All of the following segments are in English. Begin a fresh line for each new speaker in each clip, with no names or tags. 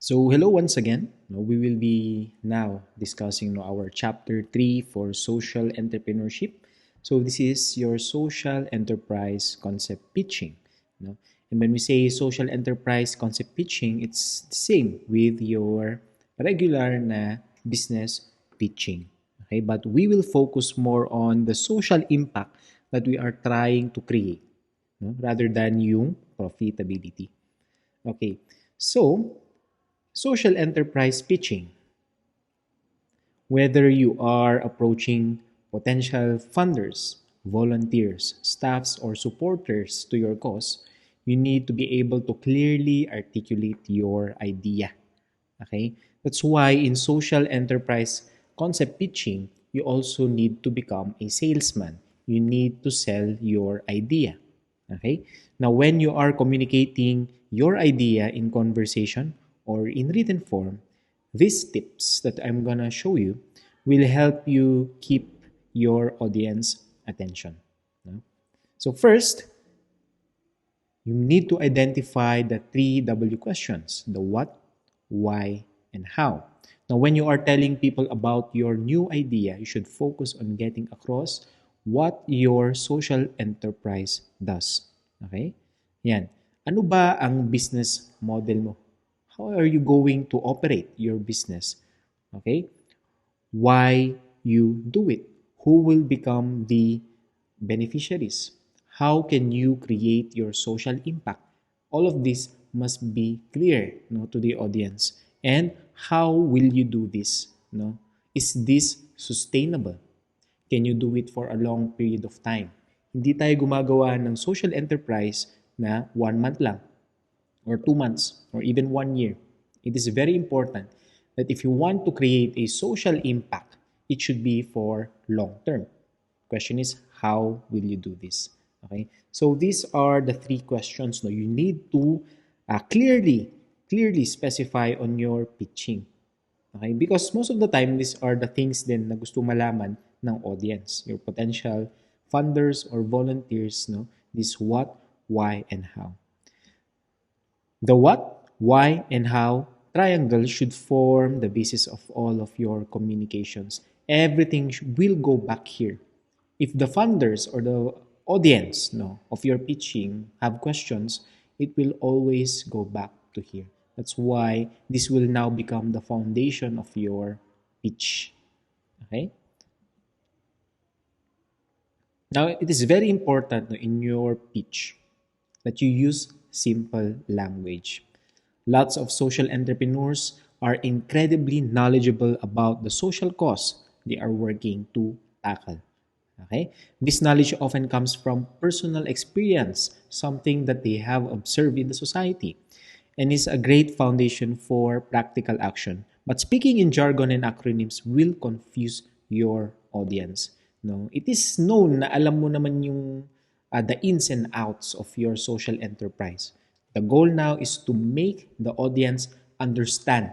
So hello once again. We will be now discussing our chapter 3 for social entrepreneurship. So this is your social enterprise concept pitching. no? And when we say social enterprise concept pitching, it's the same with your regular na business pitching. Okay, but we will focus more on the social impact that we are trying to create, rather than yung profitability. Okay, so social enterprise pitching. Whether you are approaching potential funders, volunteers, staffs, or supporters to your cause, you need to be able to clearly articulate your idea. Okay? That's why in social enterprise concept pitching, you also need to become a salesman. You need to sell your idea. Okay? Now, when you are communicating your idea in conversation or in written form, these tips that I'm gonna show you will help you keep your audience attention. No? So first, you need to identify the three W questions: the what, why, and how. Now, when you are telling people about your new idea, you should focus on getting across what your social enterprise does. Okay? Yan. Ano ba ang business model mo? How are you going to operate your business? Okay? Why you do it? Who will become the beneficiaries? How can you create your social impact? All of this must be clear, to the audience. And how will you do this? Is this sustainable? Can you do it for a long period of time? Hindi tayo gumagawa ng social enterprise na 1 month lang, or 2 months, or even 1 year. It is very important that if you want to create a social impact, it should be for long term. Question is, how will you do this? Okay, so these are the three questions. No, you need to clearly specify on your pitching. Okay, because most of the time, these are the things din na gusto malaman ng audience, your potential funders or volunteers. This what, why, and how. The what, why, and how triangle should form the basis of all of your communications. Everything will go back here. If the funders or the audience of your pitching have questions, it will always go back to here. That's why this will now become the foundation of your pitch. Okay? Now, it is very important in your pitch that you use simple language. Lots of social entrepreneurs are incredibly knowledgeable about the social cause they are working to tackle. Okay? This knowledge often comes from personal experience, something that they have observed in the society, and is a great foundation for practical action. But speaking in jargon and acronyms will confuse your audience. No, it is known na alam mo naman yung the ins and outs of your social enterprise. The goal now is to make the audience understand.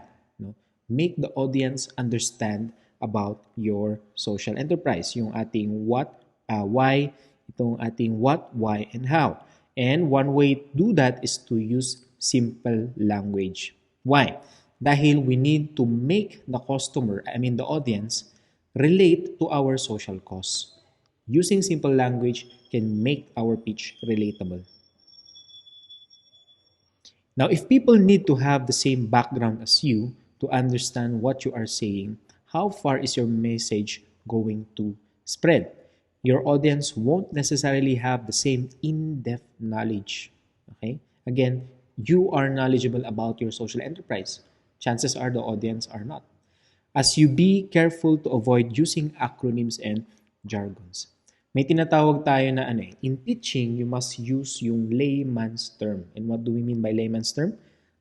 Make the audience understand about your social enterprise. Yung ating what, why, itong ating what, why, and how. And one way to do that is to use simple language. Why? Dahil we need to make the customer, the audience, relate to our social cause. Using simple language can make our pitch relatable. Now, if people need to have the same background as you to understand what you are saying, how far is your message going to spread? Your audience won't necessarily have the same in-depth knowledge. Okay? Again, you are knowledgeable about your social enterprise. Chances are the audience are not. As you be careful to avoid using acronyms and jargons. May tinatawag tayo na in pitching, you must use yung layman's term. And what do we mean by layman's term?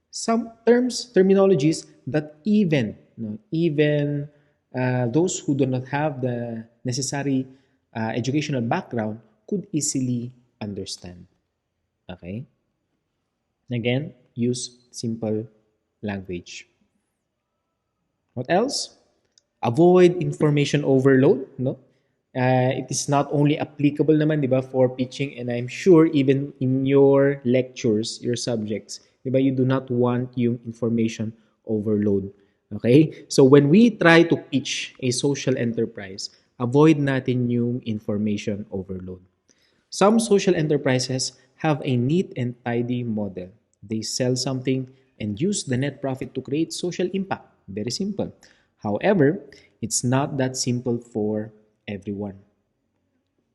Some terminologies that even those who do not have the necessary educational background could easily understand. Okay? Again, use simple language. What else? Avoid information overload. It is not only applicable naman, di ba, for pitching, and I'm sure even in your lectures, your subjects, di ba, you do not want yung information overload. Okay? So when we try to pitch a social enterprise, avoid natin yung information overload. Some social enterprises have a neat and tidy model. They sell something and use the net profit to create social impact. Very simple. However, it's not that simple for everyone.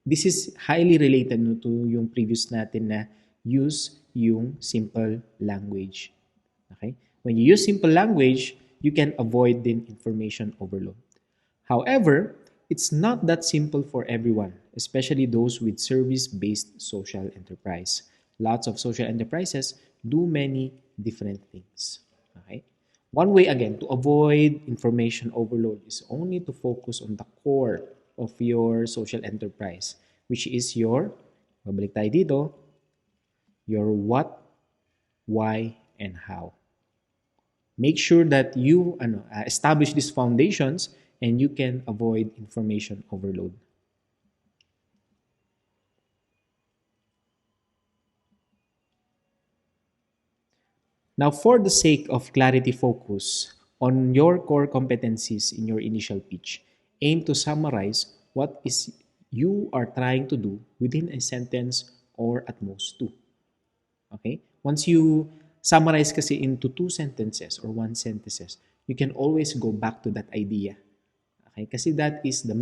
This is highly related no, to yung previous natin na use yung simple language. Okay? When you use simple language, you can avoid the information overload. However, it's not that simple for everyone, especially those with service-based social enterprise. Lots of social enterprises do many different things. Okay? One way again to avoid information overload is only to focus on the core of your social enterprise, which is your, babalik tayo dito, your what, why, and how. Make sure that you establish these foundations and you can avoid information overload. Now, for the sake of clarity, focus on your core competencies in your initial pitch. Aim to summarize what is you are trying to do within a sentence or at most two. Okay? Once you summarize kasi into two sentences or one sentences, you can always go back to that idea. Okay? Kasi that is the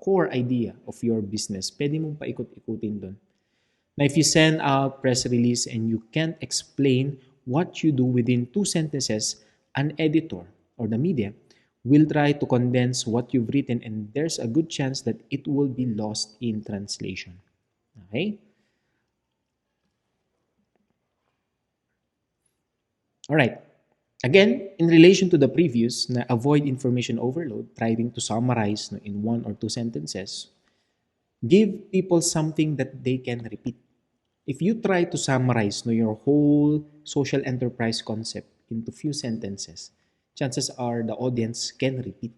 core idea of your business. Pwede mong paikot-ikutin doon. Now, if you send out press release and you can't explain what you do within two sentences, an editor or the media will try to condense what you've written and there's a good chance that it will be lost in translation. Okay? All right. Again, in relation to the previous, na avoid information overload, trying to summarize no, in one or two sentences, give people something that they can repeat. If you try to summarize no, your whole social enterprise concept into few sentences, chances are the audience can repeat.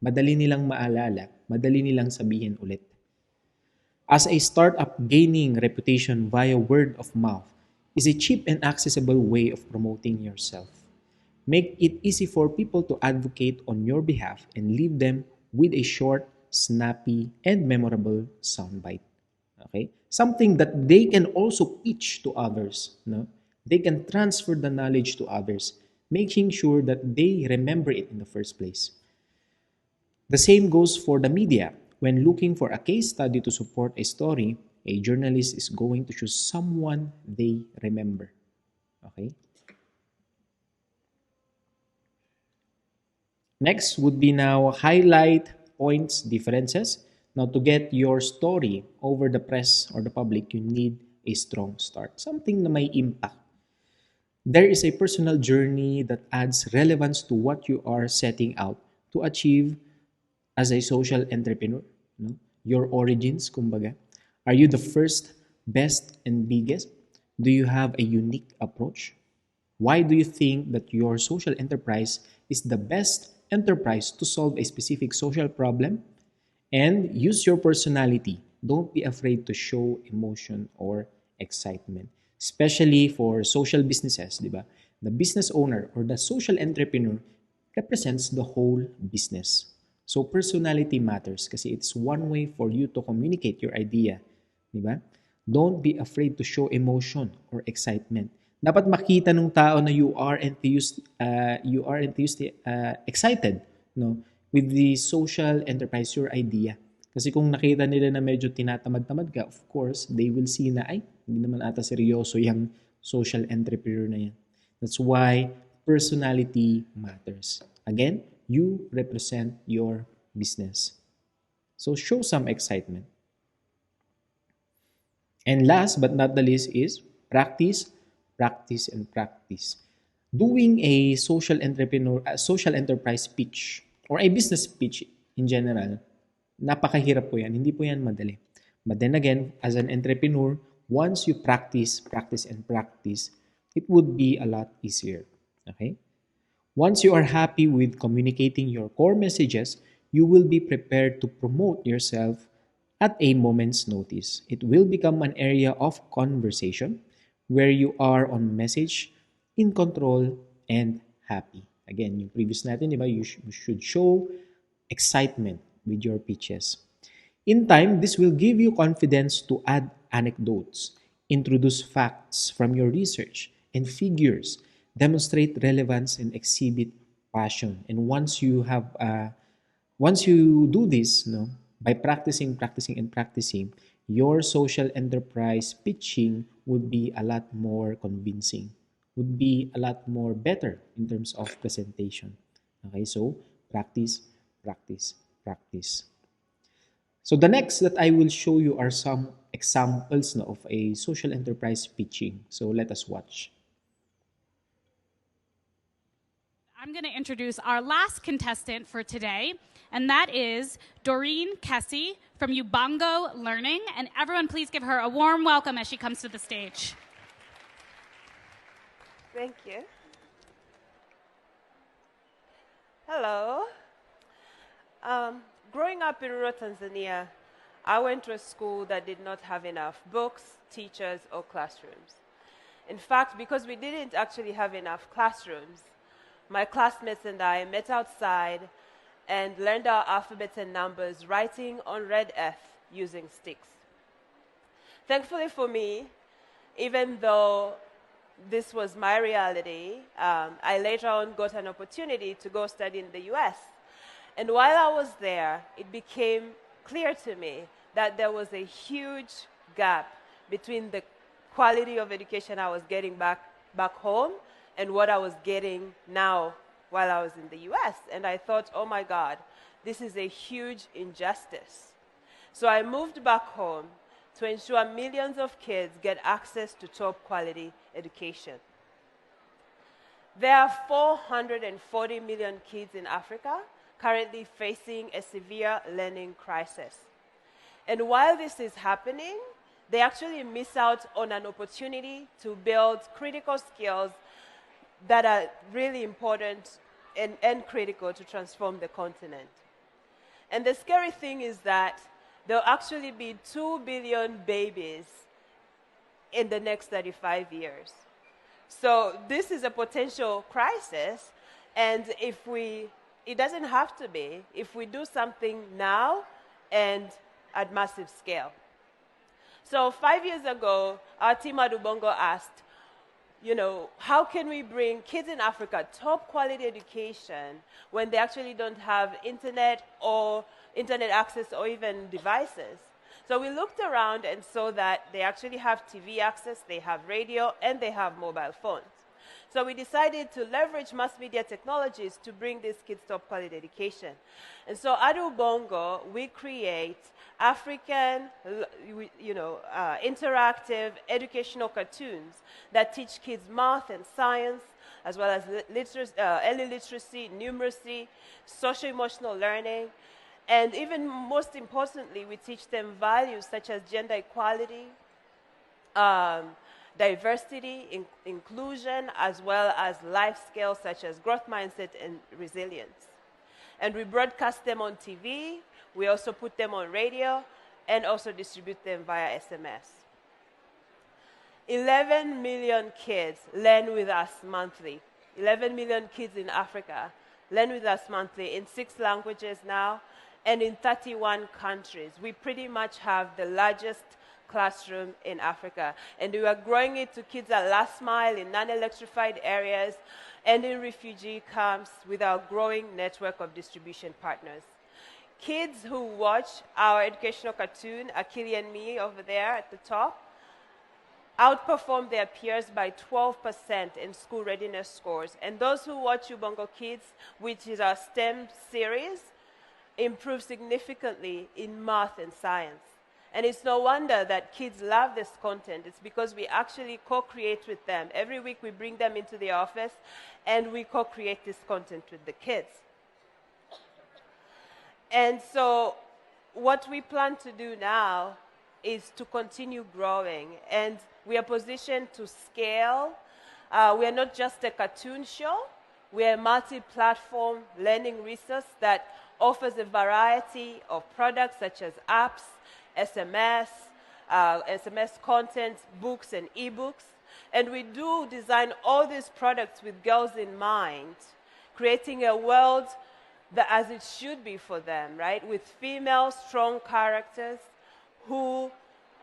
Madali nilang maalala, madali nilang sabihin ulit. As a startup, gaining reputation via word of mouth is a cheap and accessible way of promoting yourself. Make it easy for people to advocate on your behalf and leave them with a short, snappy, and memorable soundbite. Okay? Something that they can also pitch to others. No? They can transfer the knowledge to others, making sure that they remember it in the first place. The same goes for the media. When looking for a case study to support a story, a journalist is going to choose someone they remember. Okay? Next would be now highlight points differences. Now, to get your story over the press or the public, you need a strong start. Something na may impact. There is a personal journey that adds relevance to what you are setting out to achieve as a social entrepreneur. No? Your origins, kumbaga. Are you the first, best, and biggest? Do you have a unique approach? Why do you think that your social enterprise is the best enterprise to solve a specific social problem? And use your personality. Don't be afraid to show emotion or excitement. Especially for social businesses, di ba? The business owner or the social entrepreneur represents the whole business. So personality matters kasi it's one way for you to communicate your idea, di ba? Don't be afraid to show emotion or excitement. Dapat makita ng tao na excited, no, with the social enterprise, your idea. Kasi kung nakita nila na medyo tinatamad-tamad ka, of course, they will see na, ay, hindi naman ata seryoso yung social entrepreneur na yan. That's why personality matters. Again, you represent your business. So show some excitement. And last but not the least is practice, practice, and practice. Doing a social enterprise pitch or a business pitch in general, napakahirap po yan. Hindi po yan madali. But then again, as an entrepreneur, once you practice, practice, and practice, it would be a lot easier. Okay? Once you are happy with communicating your core messages, you will be prepared to promote yourself at a moment's notice. It will become an area of conversation where you are on message, in control, and happy. Again, yung previous natin, di ba, you should show excitement with your pitches. In time, this will give you confidence to add anecdotes, introduce facts from your research, and figures, demonstrate relevance, and exhibit passion. And once you do this, no, by practicing, and practicing, your social enterprise pitching would be a lot more convincing, would be a lot more better in terms of presentation. Okay, so practice, practice, practice. So the next that I will show you are some examples no, of a social enterprise pitching. So let us watch.
I'm going to introduce our last contestant for today, and that is Doreen Kessie from Ubongo Learning. And everyone, please give her a warm welcome as she comes to the stage.
Thank you. Hello. Growing up in rural Tanzania, I went to a school that did not have enough books, teachers, or classrooms. In fact, because we didn't actually have enough classrooms, my classmates and I met outside and learned our alphabets and numbers writing on red earth using sticks. Thankfully for me, even though this was my reality, I later on got an opportunity to go study in the US. And while I was there, it became clear to me that there was a huge gap between the quality of education I was getting back home and what I was getting now while I was in the US. And I thought, oh my God, this is a huge injustice. So I moved back home to ensure millions of kids get access to top quality education. There are 440 million kids in Africa currently facing a severe learning crisis. And while this is happening, they actually miss out on an opportunity to build critical skills that are really important and critical to transform the continent. And the scary thing is that there'll actually be 2 billion babies in the next 35 years. So this is a potential crisis, and it doesn't have to be if we do something now and at massive scale. So 5 years ago, our team at Ubongo asked, how can we bring kids in Africa top quality education when they actually don't have internet access or even devices? So we looked around and saw that they actually have TV access, they have radio, and they have mobile phones. So we decided to leverage mass media technologies to bring these kids top quality education. And so at Ubongo, we create African, interactive educational cartoons that teach kids math and science, as well as early literacy, numeracy, social-emotional learning, and even most importantly, we teach them values such as gender equality, diversity, inclusion, as well as life skills such as growth mindset and resilience. And we broadcast them on TV, we also put them on radio, and also distribute them via SMS. 11 million kids learn with us monthly. 11 million kids in Africa learn with us monthly in 6 languages now, and in 31 countries. We pretty much have the largest classroom in Africa. And we are growing it to kids at last mile in non-electrified areas and in refugee camps with our growing network of distribution partners. Kids who watch our educational cartoon, Akili and Me over there at the top, outperform their peers by 12% in school readiness scores. And those who watch Ubongo Kids, which is our STEM series, improve significantly in math and science. And it's no wonder that kids love this content. It's because we actually co-create with them. Every week we bring them into the office and we co-create this content with the kids. And so what we plan to do now is to continue growing. And we are positioned to scale. We are not just a cartoon show. We are a multi-platform learning resource that offers a variety of products such as apps, SMS content, books, and ebooks, And we do design all these products with girls in mind, creating a world that as it should be for them, right? With female, strong characters who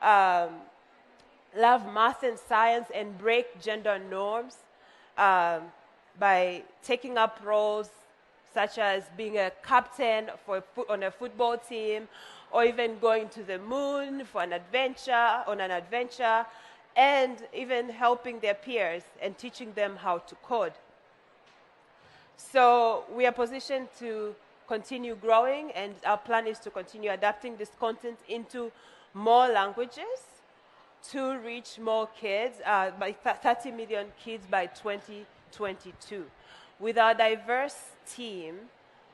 love math and science and break gender norms by taking up roles such as being a captain on a football team, or even going to the moon on an adventure, and even helping their peers and teaching them how to code. So we are positioned to continue growing, and our plan is to continue adapting this content into more languages to reach more kids, by 30 million kids by 2022. With our diverse team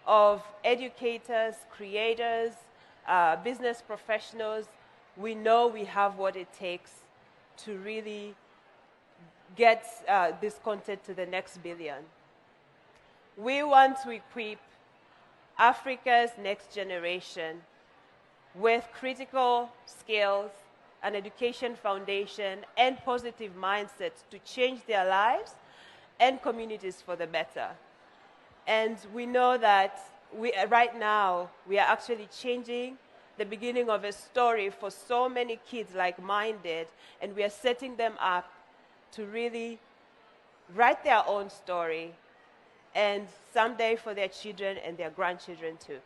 of educators, creators, business professionals, we know we have what it takes to really get this content to the next billion. We want to equip Africa's next generation with critical skills, an education foundation, and positive mindsets to change their lives and communities for the better. And we know that right now we are actually changing the beginning of a story for so many kids like mine did, and we are setting them up to really write their own story, and someday for their children and their grandchildren too.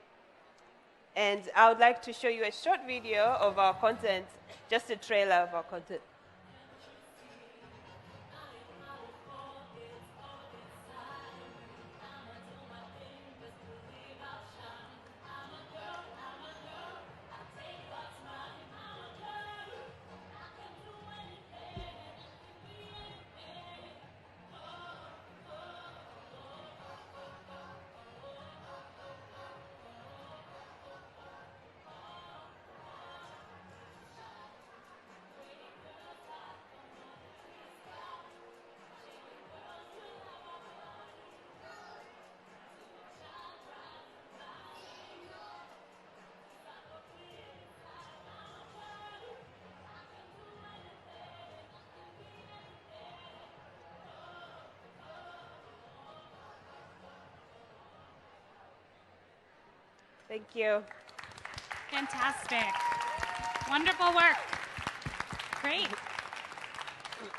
And I would like to show you a short video of our content, just a trailer of our content. Thank you.
Fantastic. Wonderful work. Great.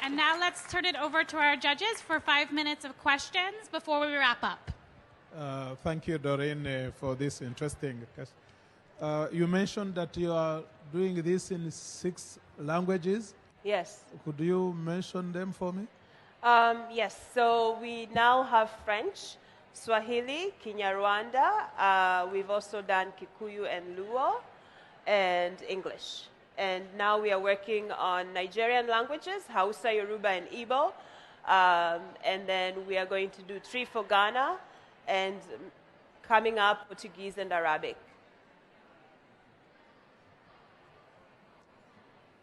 And now let's turn it over to our judges for 5 minutes of questions before we wrap up.
Thank you, Doreen, for this interesting question. You mentioned that you are doing this in 6 languages.
Yes.
Could you mention them for me?
Yes, so we now have French, Swahili, Kinyarwanda. We've also done Kikuyu and Luo, and English. And now we are working on Nigerian languages, Hausa, Yoruba, and Igbo. And then we are going to do 3 for Ghana, and coming up, Portuguese and Arabic.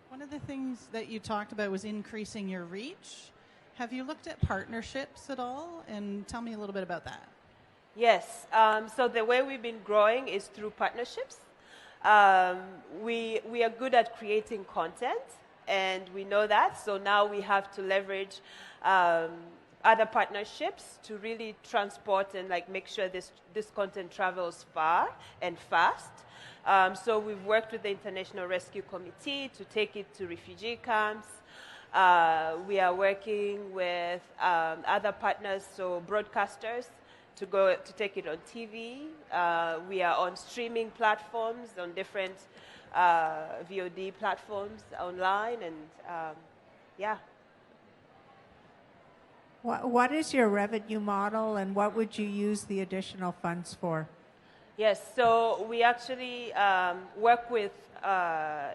One of the things that you talked about was increasing your reach. Have you looked at partnerships at all? And tell me a little bit about that.
Yes. So the way we've been growing is through partnerships. We are good at creating content, and we know that. So now we have to leverage other partnerships to really transport and make sure this content travels far and fast. So we've worked with the International Rescue Committee to take it to refugee camps. We are working with other partners, so broadcasters, to take it on TV. We are on streaming platforms, on different VOD platforms online, and yeah.
What is your revenue model, and what would you use the additional funds for?
Yes, so we actually work with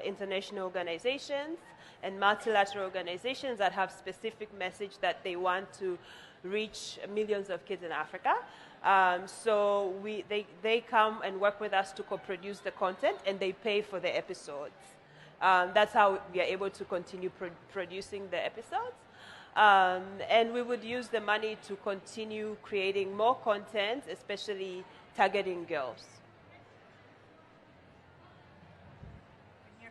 international organizations and multilateral organizations that have specific message that they want to reach millions of kids in Africa. So they come and work with us to co-produce the content, and they pay for the episodes. That's how we are able to continue producing the episodes. And we would use the money to continue creating more content, especially targeting girls.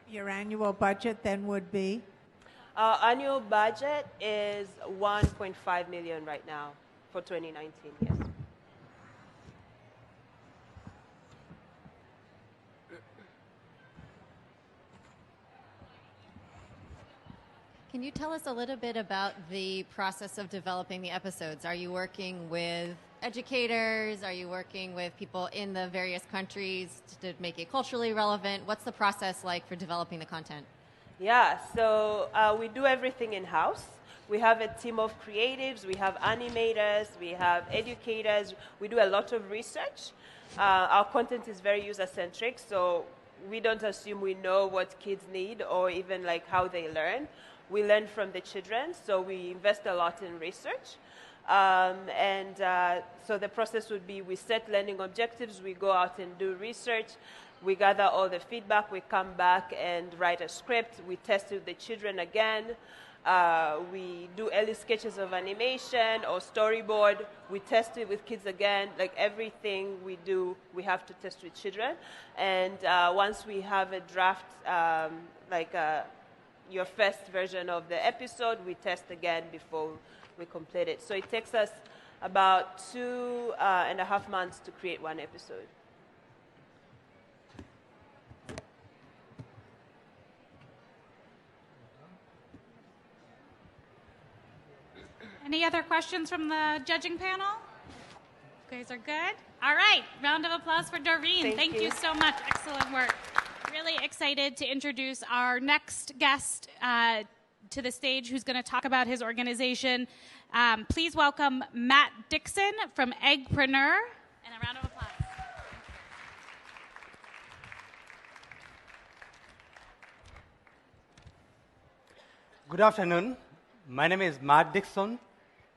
Your annual budget then would be?
Our annual budget is 1.5 million right now for 2019, yes.
Can you tell us a little bit about the process of developing the episodes? Are you working with educators? Are you working with people in the various countries to make it culturally relevant? What's the process like for developing the content?
Yeah, so we do everything in-house. We have a team of creatives, we have animators, we have educators. We do a lot of research. Our content is very user-centric, so we don't assume we know what kids need or even like how they learn. We learn from the children, so we invest a lot in research. So the process would be we set learning objectives, we go out and do research, we gather all the feedback, we come back and write a script, we test it with the children again, we do early sketches of animation or storyboard, we test it with kids again, like everything we do, we have to test with children. And once we have a draft, your first version of the episode, we test again before we complete it. So it takes us about 2.5 months to create one episode.
Any other questions from the judging panel? You guys are good? All right, round of applause for Doreen. Thank you so much. Excellent work. Really excited to introduce our next guest to the stage who's going to talk about his organization. Please welcome Matt Dixon from Eggpreneur, and a round of applause.
Good afternoon. My name is Matt Dixon,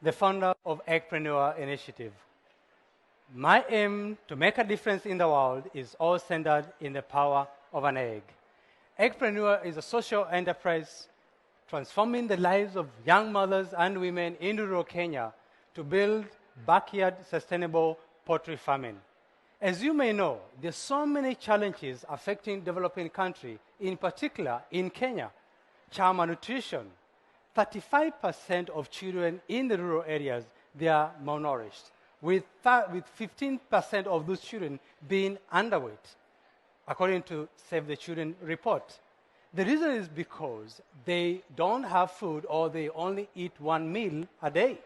the founder of Entrepreneurship Initiative. My aim to make a difference in the world is all centered in the power of an egg. Entrepreneur is a social enterprise transforming the lives of young mothers and women in rural Kenya to build backyard sustainable poultry farming. As you may know, there are so many challenges affecting developing countries, in particular in Kenya. Child malnutrition. 35% of children in the rural areas, they are malnourished, with 15% of those children being underweight, according to Save the Children report. The reason is because they don't have food or they only eat one meal a day.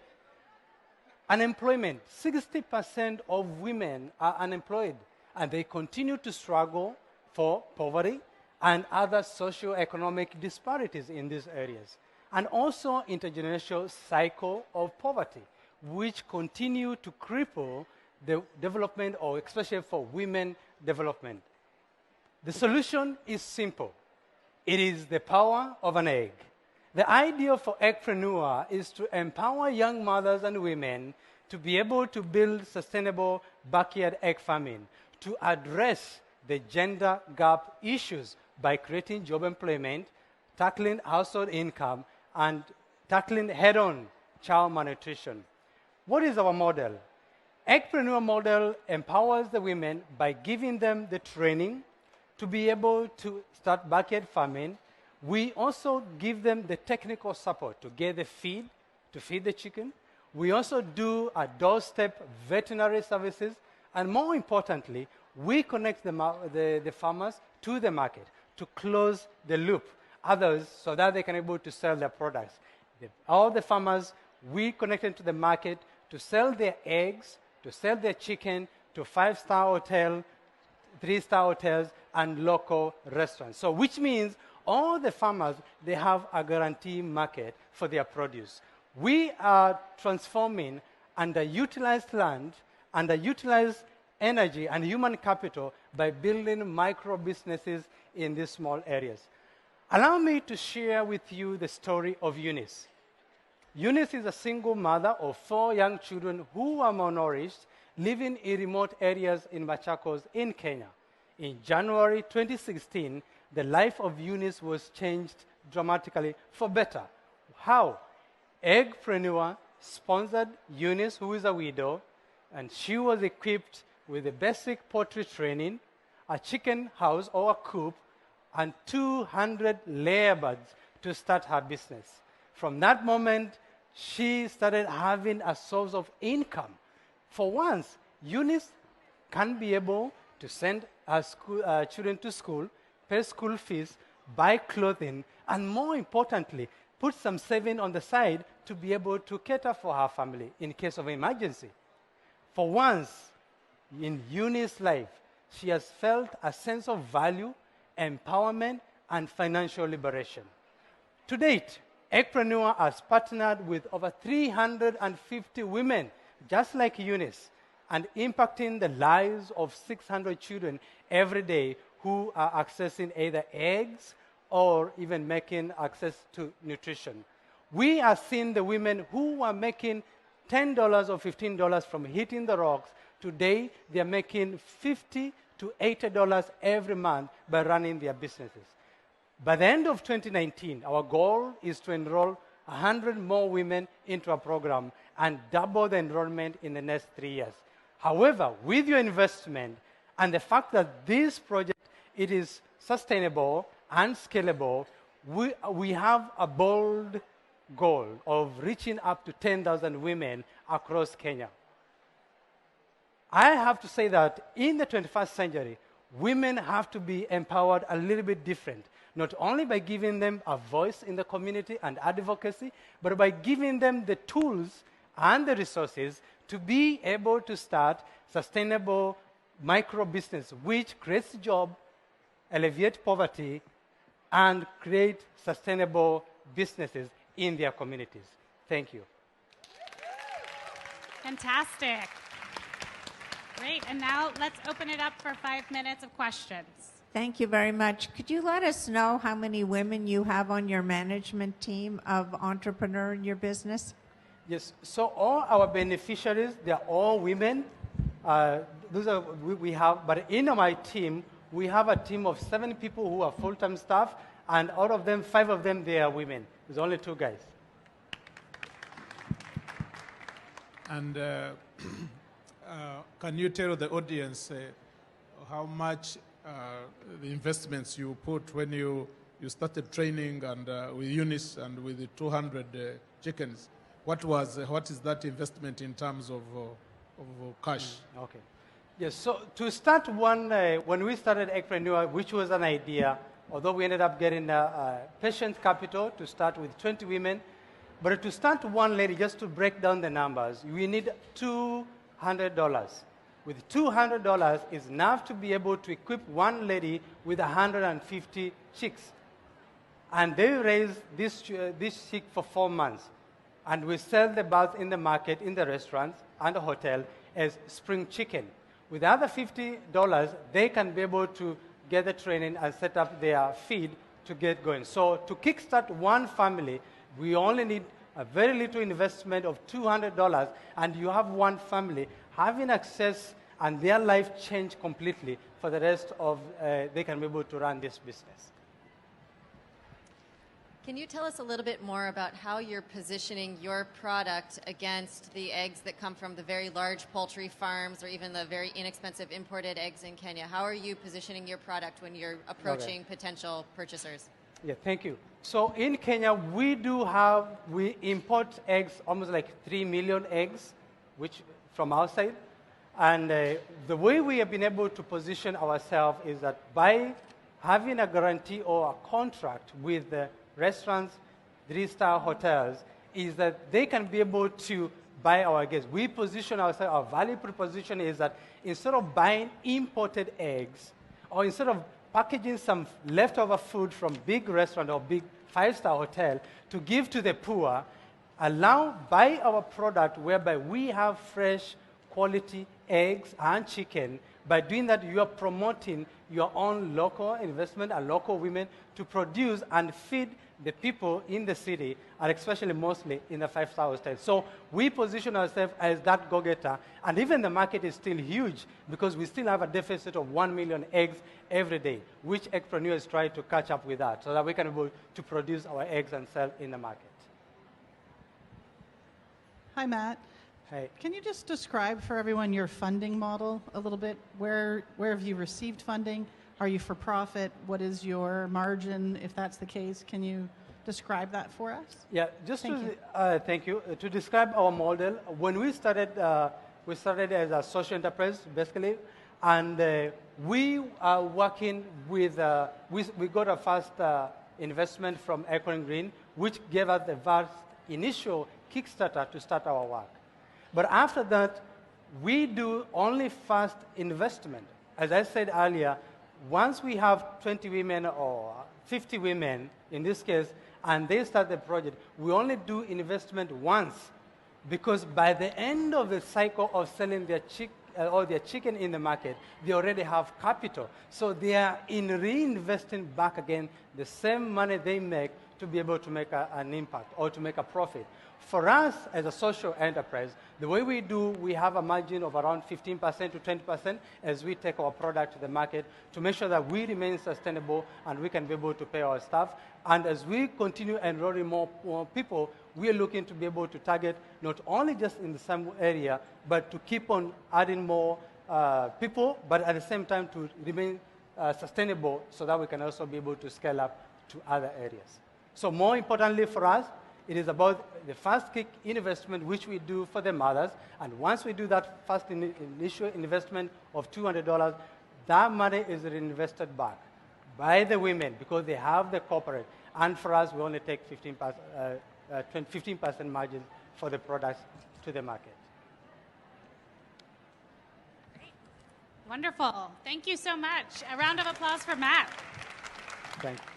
Unemployment. 60% of women are unemployed, and they continue to struggle for poverty and other socio-economic disparities in these areas. And also intergenerational cycle of poverty, which continue to cripple the development, or especially for women development. The solution is simple. It is the power of an egg. The idea for Eggpreneur is to empower young mothers and women to be able to build sustainable backyard egg farming, to address the gender gap issues by creating job employment, tackling household income, and tackling head-on child malnutrition. What is our model? Eggpreneur model empowers the women by giving them the training to be able to start backyard farming. We also give them the technical support to get the feed, to feed the chicken. We also do a doorstep veterinary services. And more importantly, we connect the farmers to the market to close the loop, others, so that they can be able to sell their products. All the farmers, we connect them to the market to sell their eggs, to sell their chicken to 5-star hotel, 3-star hotels, and local restaurants. So which means all the farmers, they have a guaranteed market for their produce. We are transforming underutilized land, underutilized energy, and human capital by building micro businesses in these small areas. Allow me to share with you the story of Eunice. Eunice is a single mother of 4 young children who are malnourished, living in remote areas in Machakos in Kenya. In January 2016, the life of Eunice was changed dramatically for better. How? Eggpreneur sponsored Eunice, who is a widow, and she was equipped with the basic poultry training, a chicken house or a coop, and 200 layer birds to start her business. From that moment, she started having a source of income. For once, Eunice can be able to send her children to school, pay school fees, buy clothing, and more importantly, put some saving on the side to be able to cater for her family in case of emergency. For once in Eunice's life, she has felt a sense of value, empowerment, and financial liberation. To date, Entrepreneur has partnered with over 350 women, just like Eunice, and impacting the lives of 600 children every day who are accessing either eggs or even making access to nutrition. We are seeing the women who are making $10 or $15 from hitting the rocks. Today, they are making $50 to $80 every month by running their businesses. By the end of 2019, our goal is to enroll 100 more women into our program and double the enrollment in the next 3 years. However, with your investment and the fact that this project it is sustainable and scalable, we have a bold goal of reaching up to 10,000 women across Kenya. I have to say that in the 21st century, women have to be empowered a little bit different, not only by giving them a voice in the community and advocacy, but by giving them the tools and the resources to be able to start sustainable micro business, which creates jobs, alleviate poverty, and create sustainable businesses in their communities. Thank you.
Fantastic. Great. And now let's open it up for 5 minutes of questions.
Thank you very much. Could you let us know how many women you have on your management team of Entrepreneur in your business?
Yes, so all our beneficiaries, they are all women. Those are we have, but in my team, we have a team of 7 people who are full-time staff, and out of them, 5 of them, they are women. There's only 2 guys.
And can you tell the audience how much the investments you put when you started training and with Eunice and with the 200 chickens? What is that investment in terms of cash?
Okay. Yes, so to start when we started Entrepreneur, which was an idea, although we ended up getting patient capital to start with 20 women, but to start one lady, just to break down the numbers, we need $200. With $200 is enough to be able to equip one lady with 150 chicks. And they raise this chick for 4 months. And we sell the birds in the market, in the restaurants and the hotel as spring chicken. With the other $50, they can be able to get the training and set up their feed to get going. So to kickstart one family, we only need a very little investment of $200, and you have one family having access and their life change completely for the rest of, they can be able to run this business.
Can you tell us a little bit more about how you're positioning your product against the eggs that come from the very large poultry farms or even the very inexpensive imported eggs in Kenya? How are you positioning your product when you're approaching potential purchasers?
Yeah, thank you. So in Kenya, we import eggs, almost like 3 million eggs, which from outside. And the way we have been able to position ourselves is that by having a guarantee or a contract with the restaurants, 3-star hotels, is that they can be able to buy our eggs. We position ourselves, our value proposition is that instead of buying imported eggs, or instead of packaging some leftover food from big restaurant or big 5-star hotel to give to the poor, buy our product whereby we have fresh quality eggs and chicken. By doing that, you are promoting your own local investment and local women to produce and feed the people in the city, and especially mostly in the 5-star hotels. So we position ourselves as that go-getter, and even the market is still huge because we still have a deficit of 1 million eggs every day, which entrepreneurs try to catch up with that so that we can be able to produce our eggs and sell in the market.
Hi, Matt.
Hey.
Can you just describe for everyone your funding model a little bit? Where have you received funding? Are you for profit? What is your margin? If that's the case, can you describe that for us?
Yeah, just
Thank
to
you.
thank you. To describe our model, when we started as a social enterprise, basically, and we are working with. We got a first investment from Acorn Green, which gave us the vast initial Kickstarter to start our work. But after that, we do only first investment. As I said earlier, once we have 20 women or 50 women, in this case, and they start the project, we only do investment once, because by the end of the cycle of selling their chicken in the market, they already have capital. So they are in reinvesting back again the same money they make to be able to make an impact or to make a profit. For us as a social enterprise, the way we do, we have a margin of around 15% to 20% as we take our product to the market to make sure that we remain sustainable and we can be able to pay our staff. And as we continue enrolling more people, we are looking to be able to target not only just in the same area, but to keep on adding more people, but at the same time to remain sustainable so that we can also be able to scale up to other areas. So more importantly for us, it is about the first kick investment, which we do for the mothers. And once we do that first initial investment of $200, that money is reinvested back by the women because they have the corporate. And for us, we only take 15% margin for the products to the market.
Great. Wonderful. Thank you so much. A round of applause for Matt.
Thank you.